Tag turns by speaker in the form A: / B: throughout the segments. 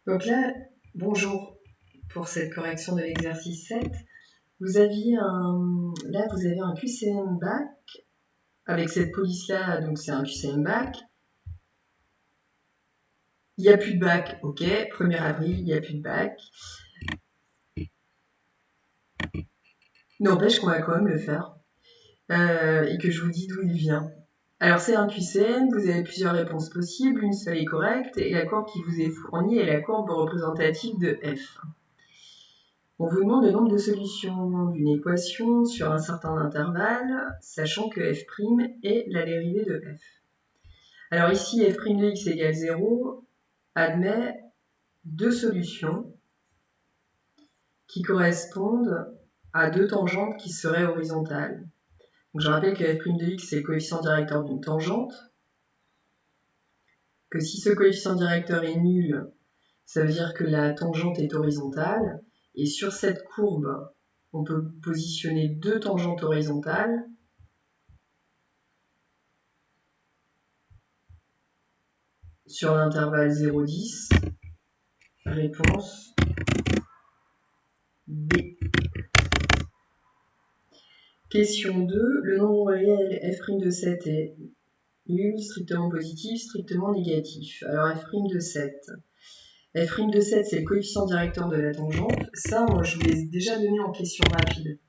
A: Donc là, bonjour pour cette correction de l'exercice 7. Vous avez un QCM bac avec cette police-là, donc c'est un QCM bac. Il n'y a plus de bac, ok, 1er avril, il n'y a plus de bac. N'empêche qu'on va quand même le faire et que je vous dis d'où il vient. Alors c'est un QCM, vous avez plusieurs réponses possibles, une seule est correcte et la courbe qui vous est fournie est la courbe représentative de f. On vous demande le nombre de solutions d'une équation sur un certain intervalle, sachant que f' est la dérivée de f. Alors ici, f' de x égale 0 admet deux solutions qui correspondent à deux tangentes qui seraient horizontales. Donc je rappelle que f' de x c'est le coefficient directeur d'une tangente, que si ce coefficient directeur est nul, ça veut dire que la tangente est horizontale, et sur cette courbe, on peut positionner deux tangentes horizontales sur l'intervalle 0,10. Réponse B. Question 2. Le nombre réel f' de 7 est nul, strictement positif, strictement négatif. Alors f' de 7. F' de 7, c'est le coefficient directeur de la tangente. Ça, moi, je vous l'ai déjà donné en question rapide.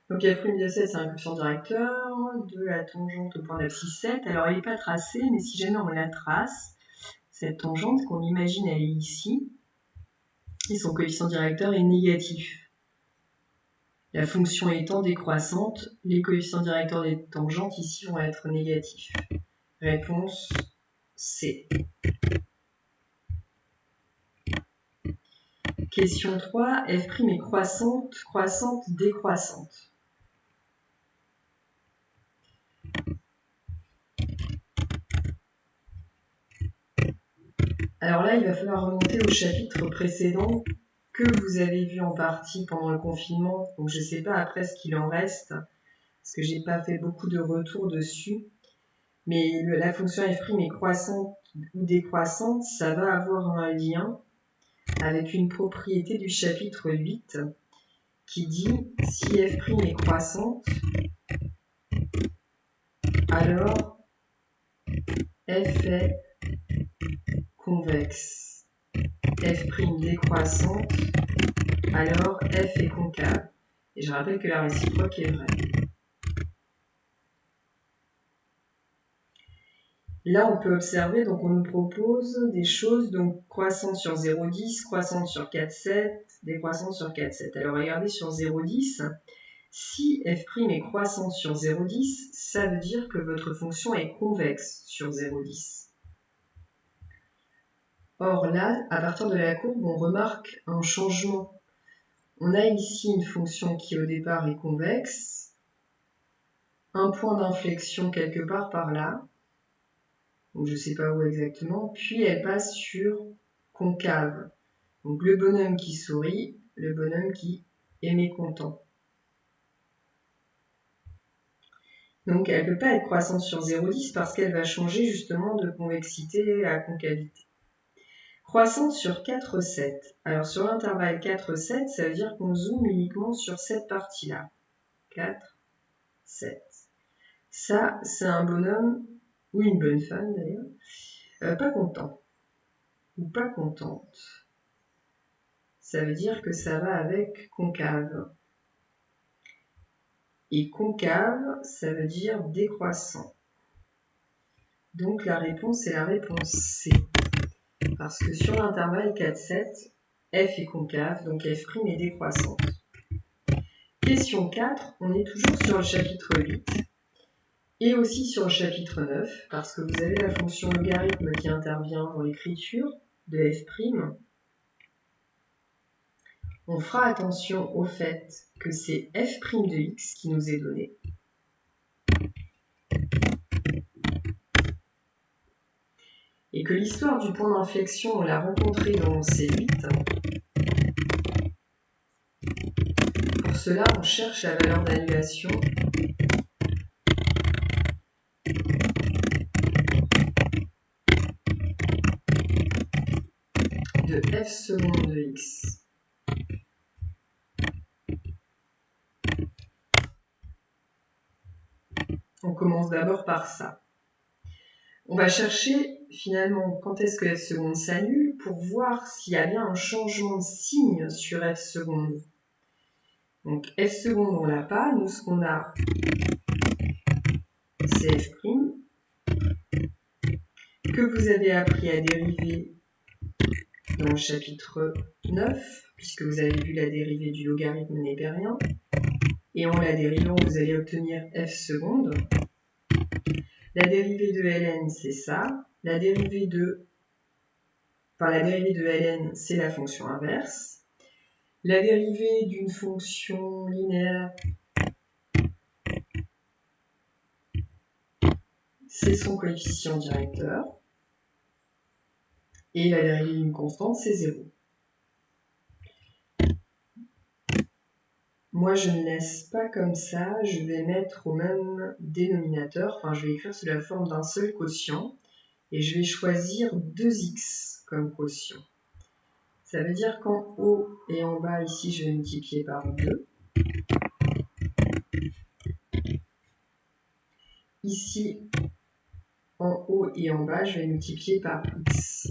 A: Donc f' de 7, c'est un coefficient directeur de la tangente au point d'abscisse 7. Alors, elle n'est pas tracée, mais si jamais on la trace, cette tangente qu'on imagine, elle est ici, et son coefficient directeur est négatif. La fonction étant décroissante, les coefficients directeurs des tangentes ici vont être négatifs. Réponse C. Question 3. F' est croissante, croissante, décroissante. Alors là, il va falloir remonter au chapitre précédent que vous avez vu en partie pendant le confinement. Donc je ne sais pas après ce qu'il en reste, parce que j'ai pas fait beaucoup de retours dessus. Mais la fonction f' est croissante ou décroissante, ça va avoir un lien avec une propriété du chapitre 8 qui dit si f' est croissante, alors f est convexe. F' décroissante, alors f est concave. Et je rappelle que la réciproque est vraie. Là, on peut observer, donc on nous propose des choses, donc croissante sur 0,10, croissante sur 4,7, décroissante sur 4,7. Alors regardez sur 0,10, si f' est croissante sur 0,10, ça veut dire que votre fonction est convexe sur 0,10. Or là, à partir de la courbe, on remarque un changement. On a ici une fonction qui au départ est convexe, un point d'inflexion quelque part par là, donc je ne sais pas où exactement, puis elle passe sur concave. Donc le bonhomme qui sourit, le bonhomme qui est mécontent. Donc elle ne peut pas être croissante sur 0,10 parce qu'elle va changer justement de convexité à concavité. Croissante sur 4,7. Alors sur l'intervalle 4,7, ça veut dire qu'on zoome uniquement sur cette partie-là. 4, 7. Ça, c'est un bonhomme, ou une bonne femme d'ailleurs, pas content, ou pas contente. Ça veut dire que ça va avec concave. Et concave, ça veut dire décroissant. Donc la réponse est la réponse C. Parce que sur l'intervalle 4,7, f est concave, donc f' est décroissante. Question 4, on est toujours sur le chapitre 8. Et aussi sur le chapitre 9, parce que vous avez la fonction logarithme qui intervient dans l'écriture de f'. On fera attention au fait que c'est f' de x qui nous est donné. Et que l'histoire du point d'inflexion, on l'a rencontrée dans C8. Pour cela, on cherche la valeur d'annulation de f seconde de x. On commence d'abord par ça. On va chercher finalement quand est-ce que f seconde s'annule pour voir s'il y a bien un changement de signe sur f seconde. Donc f seconde on l'a pas, nous ce qu'on a c'est f', que vous avez appris à dériver dans le chapitre 9, puisque vous avez vu la dérivée du logarithme népérien, et en la dérivant vous allez obtenir f seconde. La dérivée de ln c'est ça, la dérivée de ln c'est la fonction inverse, la dérivée d'une fonction linéaire c'est son coefficient directeur, et la dérivée d'une constante, c'est 0. Moi, je ne laisse pas comme ça, je vais mettre au même dénominateur, enfin, je vais écrire sous la forme d'un seul quotient, et je vais choisir 2x comme quotient. Ça veut dire qu'en haut et en bas, ici, je vais multiplier par 2. Ici, en haut et en bas, je vais multiplier par x.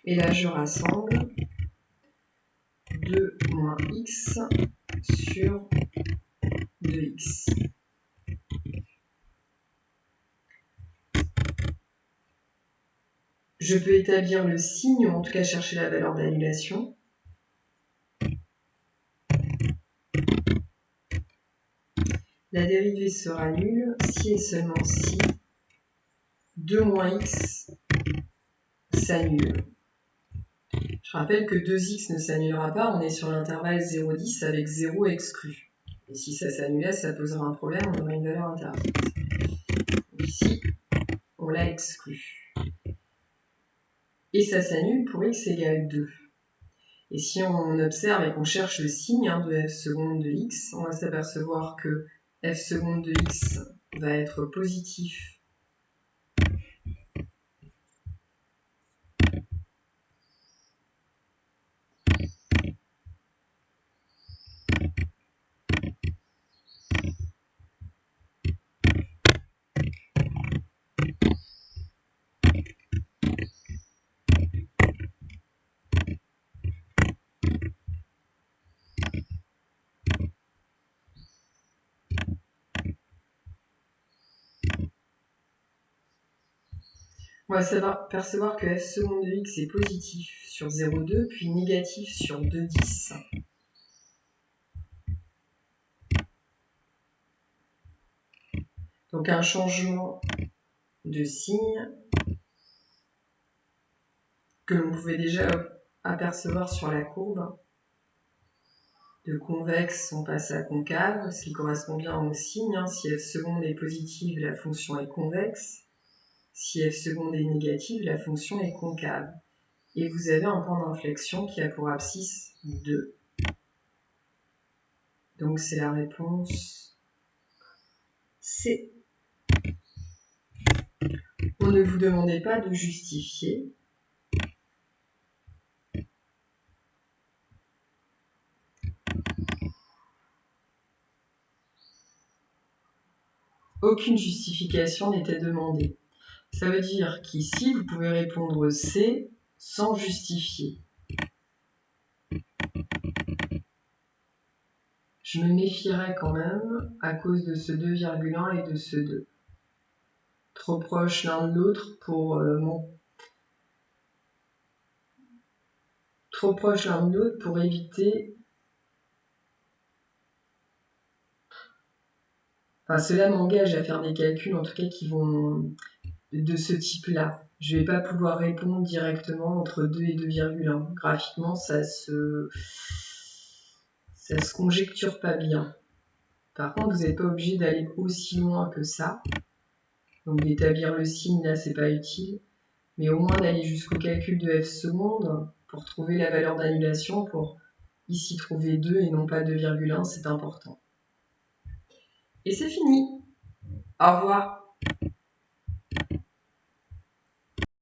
A: Et là, je rassemble 2 moins x sur 2x. Je peux établir le signe, ou en tout cas chercher la valeur d'annulation. La dérivée sera nulle si et seulement si 2 moins x s'annule. Je rappelle que 2x ne s'annulera pas, on est sur l'intervalle 0,10 avec 0 exclu. Et si ça s'annulait, ça posera un problème, on aurait une valeur interdite. Donc ici, on l'a exclu. Et ça s'annule pour x égale 2. Et si on observe et qu'on cherche le signe de f seconde de x, on va s'apercevoir que f seconde de x va être positif on va s'apercevoir que f seconde de x est positif sur 0,2, puis négatif sur 2,10. Donc un changement de signe que l'on pouvait déjà apercevoir sur la courbe. De convexe, on passe à concave, ce qui correspond bien au signe. Si f seconde est positive, la fonction est convexe. Si f seconde est négative, la fonction est concave. Et vous avez un point d'inflexion qui a pour abscisse 2. Donc c'est la réponse C. On ne vous demandait pas de justifier. Aucune justification n'était demandée. Ça veut dire qu'ici, vous pouvez répondre C sans justifier. Je me méfierais quand même à cause de ce 2,1 et de ce 2. trop proches l'un de l'autre pour trop proches l'un de l'autre pour éviter. Enfin, cela m'engage à faire des calculs, en tout cas, qui vont de ce type-là. Je ne vais pas pouvoir répondre directement entre 2 et 2,1. Graphiquement, ça se conjecture pas bien. Par contre, vous n'êtes pas obligé d'aller aussi loin que ça. Donc d'établir le signe, là, c'est pas utile. Mais au moins d'aller jusqu'au calcul de f seconde pour trouver la valeur d'annulation, pour ici trouver 2 et non pas 2,1, c'est important. Et c'est fini. Au revoir.